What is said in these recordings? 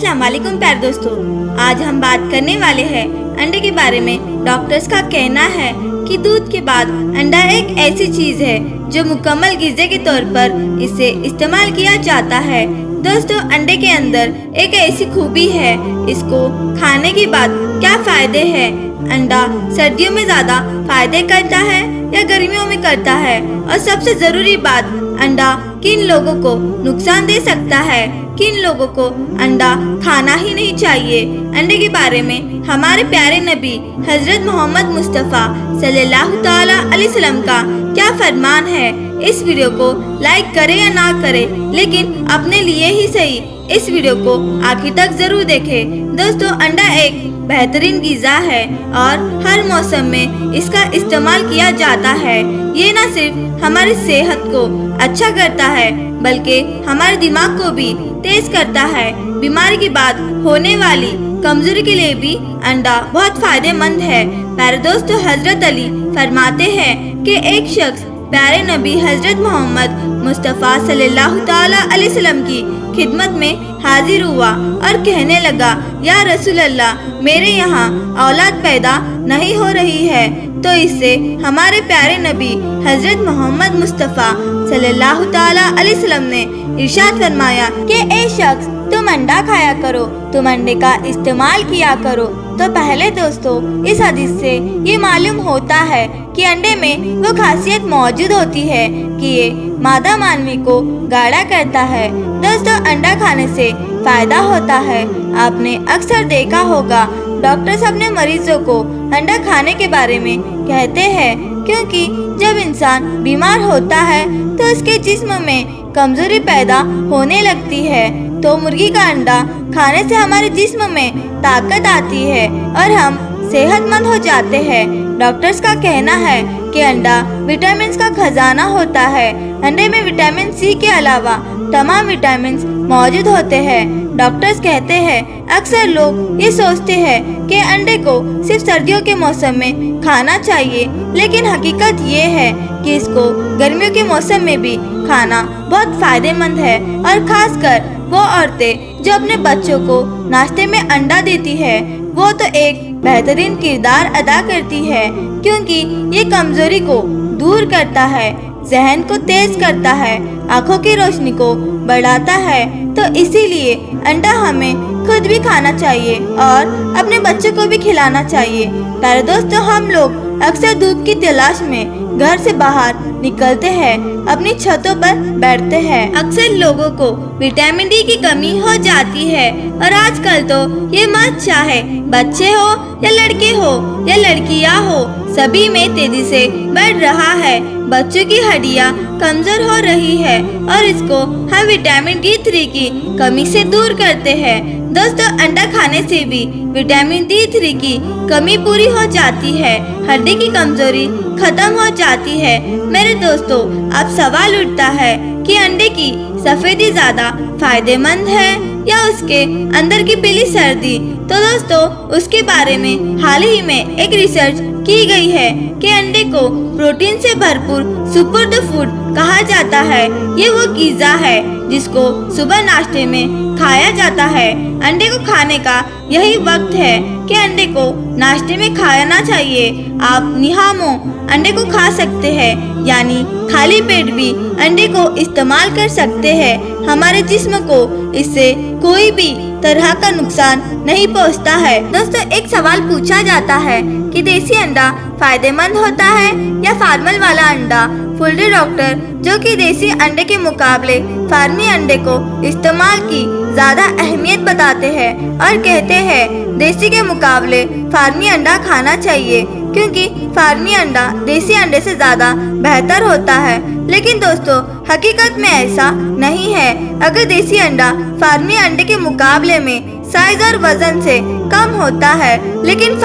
अस्सलाम वालेकुम प्यारे दोस्तों, आज हम बात करने वाले हैं अंडे के बारे में। डॉक्टर्स का कहना है कि दूध के बाद अंडा एक ऐसी चीज है जो मुकम्मल ग़िज़ा के तौर पर इसे इस्तेमाल किया जाता है। दोस्तों, अंडे के अंदर एक ऐसी खूबी है, इसको खाने के बाद क्या फायदे हैं? अंडा सर्दियों में ज्यादा फायदे करता है या गर्मियों में करता है? और सबसे जरूरी बात, अंडा किन लोगों को नुकसान दे सकता है, किन लोगों को अंडा खाना ही नहीं चाहिए? अंडे के बारे में हमारे प्यारे नबी हजरत मोहम्मद मुस्तफ़ा सल्लल्लाहु तआला अलैहि वसल्लम का क्या फरमान है? इस वीडियो को लाइक करें या ना करें, लेकिन अपने लिए ही सही इस वीडियो को आखिर तक जरूर देखें। दोस्तों, अंडा एक बेहतरीन ग़िज़ा है और हर मौसम में इसका इस्तेमाल किया जाता है। ये न सिर्फ हमारी सेहत को अच्छा करता है बल्कि हमारे दिमाग को भी तेज करता है। बीमारी के बाद होने वाली कमजोरी के लिए भी अंडा बहुत फायदेमंद है। प्यारे दोस्तों, हजरत अली फरमाते हैं कि एक शख्स प्यारे नबी हजरत मोहम्मद मुस्तफ़ा सल्लल्लाहु तआला अलैहि वसल्लम की खिदमत में हाजिर हुआ और कहने लगा, या रसूल अल्लाह, मेरे यहाँ औलाद पैदा नहीं हो रही है। तो इससे हमारे प्यारे नबी हजरत मोहम्मद मुस्तफ़ा सल्लल्लाहु तआला अलैहि वसल्लम ने इरशाद फरमाया कि ए शख्स, तुम अंडा खाया करो, तुम अंडे का इस्तेमाल किया करो। तो पहले दोस्तों, इस हदीस से ये मालूम होता है कि अंडे में वो खासियत मौजूद होती है कि ये मादा मानवी को गाढ़ा करता है। दोस्तों, अंडा खाने से फायदा होता है। आपने अक्सर देखा होगा डॉक्टर्स अपने मरीजों को अंडा खाने के बारे में कहते हैं, क्योंकि जब इंसान बीमार होता है तो उसके जिस्म में कमजोरी पैदा होने लगती है। तो मुर्गी का अंडा खाने से हमारे जिस्म में ताकत आती है और हम सेहतमंद हो जाते हैं। डॉक्टर्स का कहना है कि अंडा विटामिन का खजाना होता है। अंडे में विटामिन सी के अलावा तमाम विटामिन मौजूद होते हैं। डॉक्टर्स कहते हैं, अक्सर लोग ये सोचते हैं कि अंडे को सिर्फ सर्दियों के मौसम में खाना चाहिए, लेकिन हकीकत ये है कि इसको गर्मियों के मौसम में भी खाना बहुत फायदेमंद है। और खासकर वो औरतें जो अपने बच्चों को नाश्ते में अंडा देती है, वो तो एक बेहतरीन किरदार अदा करती है, क्योंकि ये कमजोरी को दूर करता है, जहन को तेज करता है, आँखों की रोशनी को बढ़ाता है। तो इसीलिए अंडा हमें खुद भी खाना चाहिए और अपने बच्चों को भी खिलाना चाहिए। प्यारे दोस्तों, हम लोग अक्सर धूप की तलाश में घर से बाहर निकलते हैं, अपनी छतों पर बैठते हैं। अक्सर लोगों को विटामिन डी की कमी हो जाती है और आजकल तो ये मत चाहे बच्चे हो या लड़के हो या लड़कियां हो, सभी में तेजी से बढ़ रहा है। बच्चों की हड्डियां कमजोर हो रही है और इसको हम विटामिन D3 की कमी से दूर करते हैं। दोस्तों, अंडा खाने से भी विटामिन D3 की कमी पूरी हो जाती है, हड्डी की कमजोरी खत्म हो जाती है। मेरे दोस्तों, अब सवाल उठता है कि अंडे की सफेदी ज्यादा फायदेमंद है या उसके अंदर की पीली सर्दी? तो दोस्तों, उसके बारे में हाल ही में एक रिसर्च की गई है कि अंडे को प्रोटीन से भरपूर सुपर फूड कहा जाता है। ये वो ग़िज़ा है जिसको सुबह नाश्ते में खाया जाता है। अंडे को खाने का यही वक्त है कि अंडे को नाश्ते में खाना चाहिए। आप निहामों अंडे को खा सकते हैं, यानी खाली पेट भी अंडे को इस्तेमाल कर सकते हैं। हमारे जिस्म को इससे कोई भी तरह का नुकसान नहीं पहुंचता है। दोस्तों, एक सवाल पूछा जाता है कि देसी अंडा फायदेमंद होता है या फार्मल वाला अंडा? फुलडे डॉक्टर, जो कि देसी अंडे के मुकाबले फार्मी अंडे को इस्तेमाल की ज्यादा अहमियत बताते हैं और कहते हैं देसी के मुकाबले फार्मी अंडा खाना चाहिए, क्योंकि फार्मी अंडा देसी अंडे से ज्यादा बेहतर होता है। लेकिन दोस्तों, हकीकत में ऐसा नहीं है। अगर देसी अंडा फार्मी अंडे के मुकाबले में साइज और वजन से कम होता है, लेकिन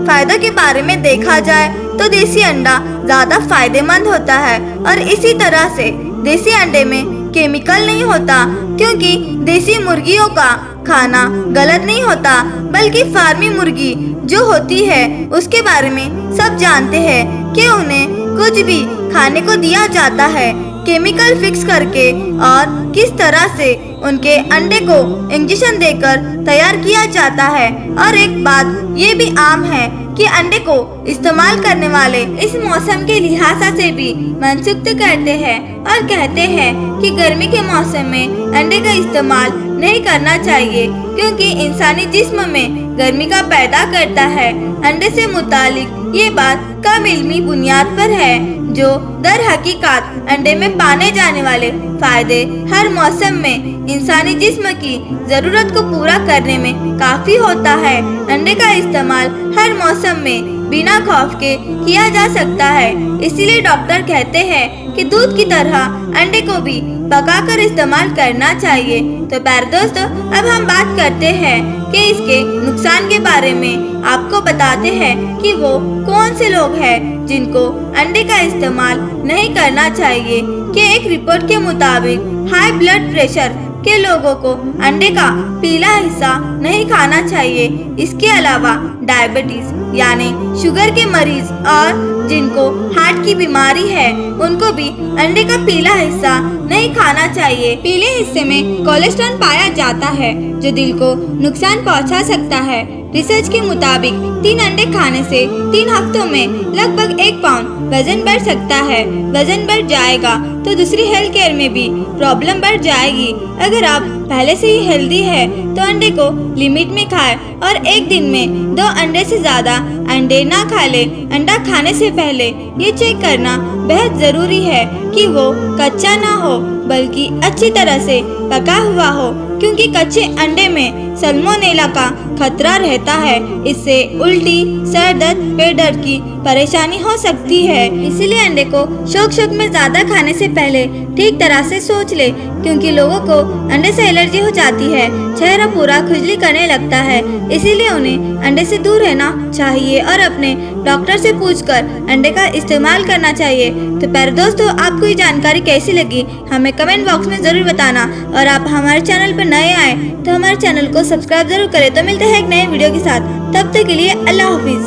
फायदों के बारे में देखा जाए तो देसी अंडा ज्यादा फायदेमंद होता है। और इसी तरह से देसी अंडे में केमिकल नहीं होता, क्योंकि देसी मुर्गियों का खाना गलत नहीं होता, बल्कि फार्मी मुर्गी जो होती है उसके बारे में सब जानते हैं कि उन्हें कुछ भी खाने को दिया जाता है केमिकल फिक्स करके और किस तरह से उनके अंडे को इंजेक्शन देकर तैयार किया जाता है। और एक बात ये भी आम है कि अंडे को इस्तेमाल करने वाले इस मौसम के लिहाज से भी मनसुख्त करते हैं और कहते हैं कि गर्मी के मौसम में अंडे का इस्तेमाल नहीं करना चाहिए क्योंकि इंसानी जिस्म में गर्मी का पैदा करता है। अंडे से मुतालिक ये बात कम इल्मी बुनियाद पर है, जो दर हकीकत अंडे में पाने जाने वाले फायदे हर मौसम में इंसानी जिस्म की जरूरत को पूरा करने में काफी होता है। अंडे का इस्तेमाल हर मौसम में बिना खौफ के किया जा सकता है। इसीलिए डॉक्टर कहते हैं कि दूध की तरह अंडे को भी पकाकर इस्तेमाल करना चाहिए। तो प्यारे दोस्तों, अब हम बात करते हैं कि इसके नुकसान के बारे में। आपको बताते हैं कि वो कौन से लोग हैं जिनको अंडे का इस्तेमाल नहीं करना चाहिए। कि एक रिपोर्ट के मुताबिक हाई ब्लड प्रेशर के लोगों को अंडे का पीला हिस्सा नहीं खाना चाहिए। इसके अलावा डायबिटीज यानी शुगर के मरीज और जिनको हार्ट की बीमारी है उनको भी अंडे का पीला हिस्सा नहीं खाना चाहिए। पीले हिस्से में कोलेस्ट्रॉल पाया जाता है जो दिल को नुकसान पहुंचा सकता है। रिसर्च के मुताबिक 3 अंडे खाने से 3 हफ्तों में लगभग 1 पाउंड वजन बढ़ सकता है। वजन बढ़ जाएगा तो दूसरी हेल्थ केयर में भी प्रॉब्लम बढ़ जाएगी। अगर आप पहले से ही हेल्दी है तो अंडे को लिमिट में खाएं और एक दिन में 2 अंडे से ज्यादा अंडे ना खा ले। अंडा खाने से पहले ये चेक करना बेहद जरूरी है कि वो कच्चा ना हो बल्कि अच्छी तरह से पका हुआ हो, क्योंकि कच्चे अंडे में सल्मोनेला का खतरा रहता है। इससे उल्टी, सर दर्द, पेट दर्द की परेशानी हो सकती है। इसलिए अंडे को शौक में ज्यादा खाने से पहले ठीक तरह से सोच ले, क्योंकि लोगों को अंडे से एलर्जी हो जाती है, चेहरा पूरा खुजली करने लगता है। इसीलिए उन्हें अंडे से दूर रहना चाहिए और अपने डॉक्टर से पूछकर अंडे का इस्तेमाल करना चाहिए। तो प्यारे दोस्तों, आपको ये जानकारी कैसी लगी हमें कमेंट बॉक्स में जरूर बताना। और आप हमारे चैनल पर नए आए तो हमारे चैनल को सब्सक्राइब जरूर करें। तो मिलते हैं एक नए वीडियो के साथ, तब तक के लिए अल्लाह हाफिज।